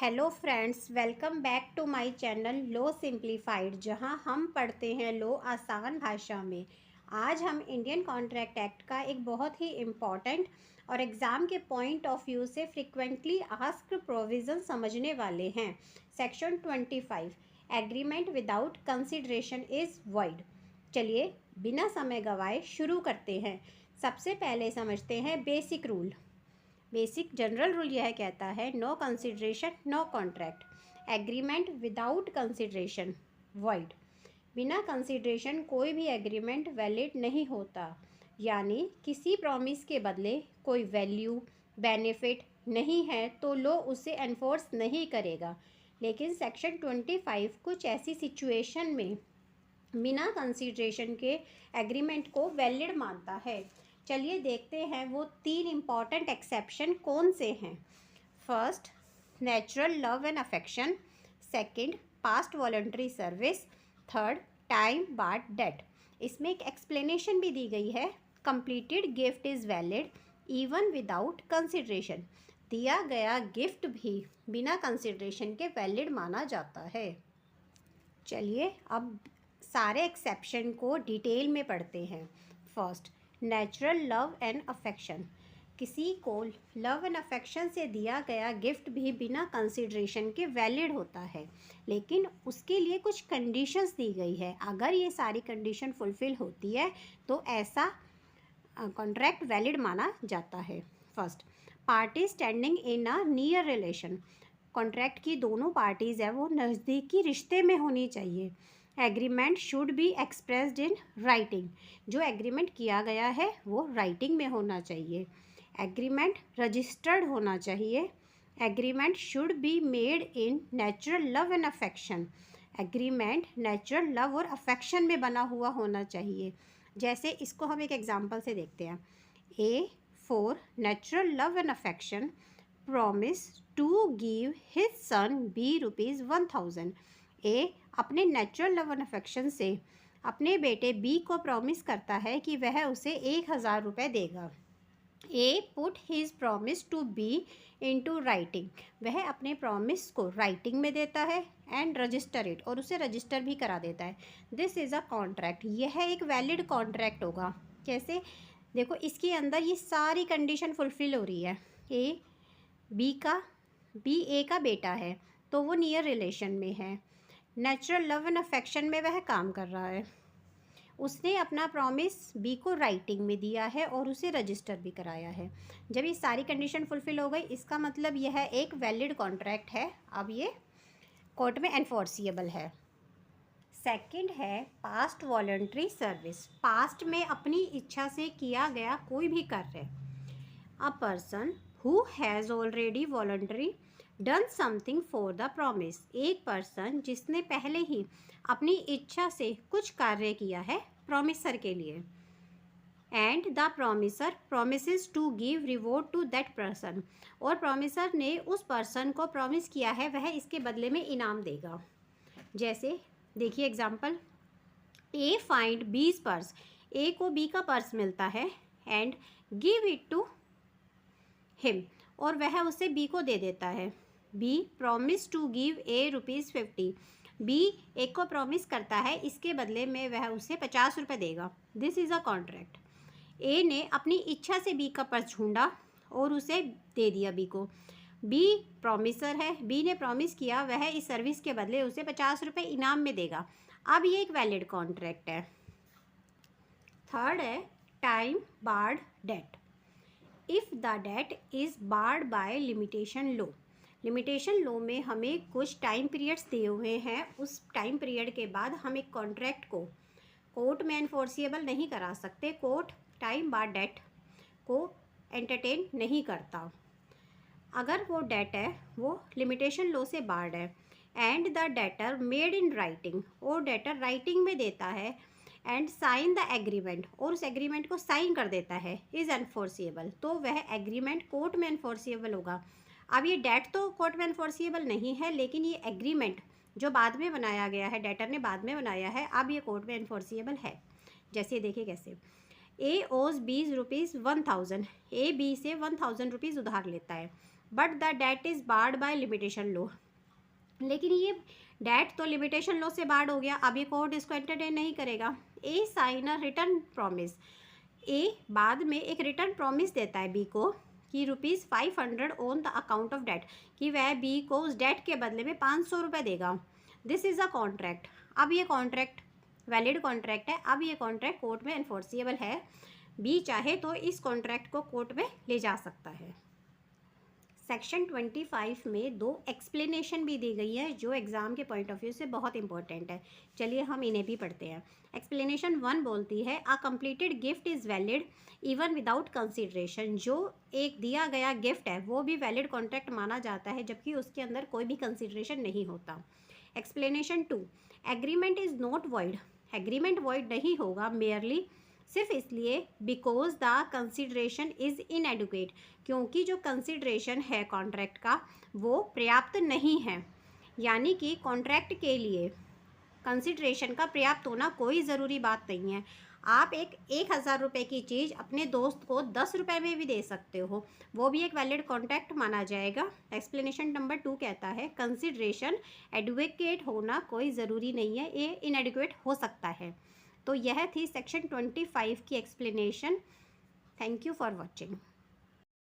Hello friends, welcome back to my channel law simplified, जहां हम पढ़ते हैं लो आसान भाषा में। आज हम इंडियन कॉन्ट्रैक्ट एक्ट का एक बहुत ही इम्पॉर्टेंट और एग्ज़ाम के पॉइंट ऑफ व्यू से फ्रिक्वेंटली आस्क्ड प्रोविज़न समझने वाले हैं। Section 25, agreement without consideration is void. चलिए बिना समय गवाए शुरू करते हैं। सबसे पहले समझते हैं basic rule. Basic general rule यह कहता है no consideration no contract, agreement without consideration void. बिना कंसिडरेशन कोई भी एग्रीमेंट वैलिड नहीं होता, यानी किसी प्रॉमिस के बदले कोई वैल्यू बेनिफिट नहीं है तो लो उसे एनफोर्स नहीं करेगा। लेकिन सेक्शन 25 कुछ ऐसी सिचुएशन में बिना कंसिडरेशन के एग्रीमेंट को वैलिड मानता है। चलिए देखते हैं वो 3 इम्पॉर्टेंट एक्सेप्शन कौन से हैं। First, natural love and affection. Second, past voluntary service. Third, time barred debt. इसमें एक एक्सप्लेनेशन भी दी गई है। Completed gift is valid even without consideration. दिया गया गिफ्ट भी बिना कंसिडरेशन के वैलिड माना जाता है। चलिए अब सारे एक्सेप्शन को डिटेल में पढ़ते हैं। First, natural love and affection. किसी को लव एंड अफेक्शन से दिया गया गिफ्ट भी बिना कंसिडरेशन के वैलिड होता है, लेकिन उसके लिए कुछ कंडीशंस दी गई है। अगर ये सारी कंडीशन फुलफिल होती है तो ऐसा कॉन्ट्रैक्ट वैलिड माना जाता है। First, party standing in a near relation. Contract की दोनों पार्टीज़ है वो नज़दीकी रिश्ते में होनी चाहिए। Agreement should be expressed in writing. जो एग्रीमेंट किया गया है वो राइटिंग में होना चाहिए। एग्रीमेंट रजिस्टर्ड होना चाहिए। Agreement should be made in natural love and affection. Agreement natural love और अफेक्शन में बना हुआ होना चाहिए। जैसे इसको हम एक एग्जांपल से देखते हैं। A for natural love and affection promise to give his son B ₹1000। A अपने नेचुरल लव एंड अफेक्शन से अपने बेटे बी को प्रॉमिस करता है कि वह उसे 1000 रुपये देगा। A put his promise to be into writing. वह अपने प्रॉमिस को राइटिंग में देता है एंड रजिस्टर इट, और उसे रजिस्टर भी करा देता है। This is a contract. यह एक वैलिड कॉन्ट्रैक्ट होगा। कैसे? देखो, इसके अंदर ये सारी कंडीशन फुलफिल हो रही है। बी ए का बेटा है तो वो नियर रिलेशन में है। नेचुरल लव एंड अफेक्शन में वह काम कर रहा है। उसने अपना प्रॉमिस बी को राइटिंग में दिया है और उसे रजिस्टर भी कराया है। जब ये सारी कंडीशन फुलफिल हो गई, इसका मतलब यह एक वैलिड कॉन्ट्रैक्ट है। अब ये कोर्ट में एनफोर्सिएबल है। सेकंड है पास्ट वॉलंटरी सर्विस। पास्ट में अपनी इच्छा से किया गया कोई भी कार्य। A person who has already voluntary done something for the promise. एक पर्सन जिसने पहले ही अपनी इच्छा से कुछ कार्य किया है प्रॉमिसर के लिए। And the promisor promises to give reward to that person. और प्रॉमिसर ने उस पर्सन को प्रॉमिस किया है वह इसके बदले में इनाम देगा। जैसे देखिए example, A find B's purse. A को बी का पर्स मिलता है and give it to him, और वह उसे बी को दे देता है। B promise to give A ₹50। B एक को प्रॉमिस करता है इसके बदले में वह उसे 50 रुपये देगा। This is a contract. A ने अपनी इच्छा से बी का पर्स ढूंढा और उसे दे दिया बी को। बी प्रॉमिसर है, बी ने प्रॉमिस किया वह इस सर्विस के बदले उसे 50 रुपये इनाम में देगा। अब ये एक वैलिड कॉन्ट्रैक्ट है। थर्ड है time barred debt. If the debt is barred by limitation law. Limitation law में हमें कुछ टाइम पीरियड्स दिए हुए हैं। उस टाइम पीरियड के बाद हम एक कॉन्ट्रैक्ट को कोर्ट में एनफोर्सिएबल नहीं करा सकते। कोर्ट टाइम बार्ड डेट को एंटरटेन नहीं करता। अगर वो डेट है वो लिमिटेशन लो से बार्ड है। And the debtor made in writing, और डेटर राइटिंग में देता है एंड साइन द एग्रीमेंट, और उस एग्रीमेंट को साइन कर देता है, इज़ एनफोर्सिएबल। तो वह एग्रीमेंट कोर्ट में एनफोर्सिएबल होगा। अब ये डेट तो कोर्ट में एनफोर्सिएबल नहीं है, लेकिन ये एग्रीमेंट जो बाद में बनाया गया है, डेटर ने बाद में बनाया है, अब ये कोर्ट में एनफोर्सिएबल है। जैसे देखिए कैसे, ए ओज ₹10,000। ए बी से ₹1000 उधार लेता है। But the debt is barred by limitation law. लेकिन ये डेट तो लिमिटेशन लॉ से बार्ड हो गया, अब ये कोर्ट इसको एंटरटेन नहीं करेगा। ए साइन अ रिटर्न प्रॉमिस, ए बाद में एक रिटर्न प्रॉमिस देता है बी को कि ₹500 on the account of debt, कि वह बी को उस डेट के बदले में 500 रुपये देगा। This is a contract. अब ये कॉन्ट्रैक्ट वैलिड कॉन्ट्रैक्ट है, अब ये कॉन्ट्रैक्ट कोर्ट में एनफोर्सिएबल है। बी चाहे तो इस कॉन्ट्रैक्ट को कोर्ट में ले जा सकता है। सेक्शन 25 में 2 एक्सप्लेनेशन भी दी गई है जो एग्ज़ाम के पॉइंट ऑफ व्यू से बहुत इंपॉर्टेंट है। चलिए हम इन्हें भी पढ़ते हैं। एक्सप्लेनेशन 1 बोलती है a completed gift is valid even without consideration. जो एक दिया गया गिफ्ट है वो भी वैलिड कॉन्ट्रैक्ट माना जाता है जबकि उसके अंदर कोई भी कंसिडरेशन नहीं होता। Explanation 2, agreement is not void. Agreement void नहीं होगा मेयरली सिर्फ इसलिए because the consideration is inadequate, क्योंकि जो कंसिडरेशन है कॉन्ट्रैक्ट का वो पर्याप्त नहीं है। यानी कि कॉन्ट्रैक्ट के लिए कंसिडरेशन का पर्याप्त होना कोई ज़रूरी बात नहीं है। आप एक 1000 रुपये की चीज़ अपने दोस्त को 10 रुपये में भी दे सकते हो, वो भी एक वैलिड कॉन्ट्रैक्ट माना जाएगा। एक्सप्लेनेशन नंबर 2 कहता है कंसिडरेशन एडुकेट होना कोई ज़रूरी नहीं है, ये इनएडुकेट हो सकता है। तो यह थी सेक्शन 25 की explanation. Thank you for watching.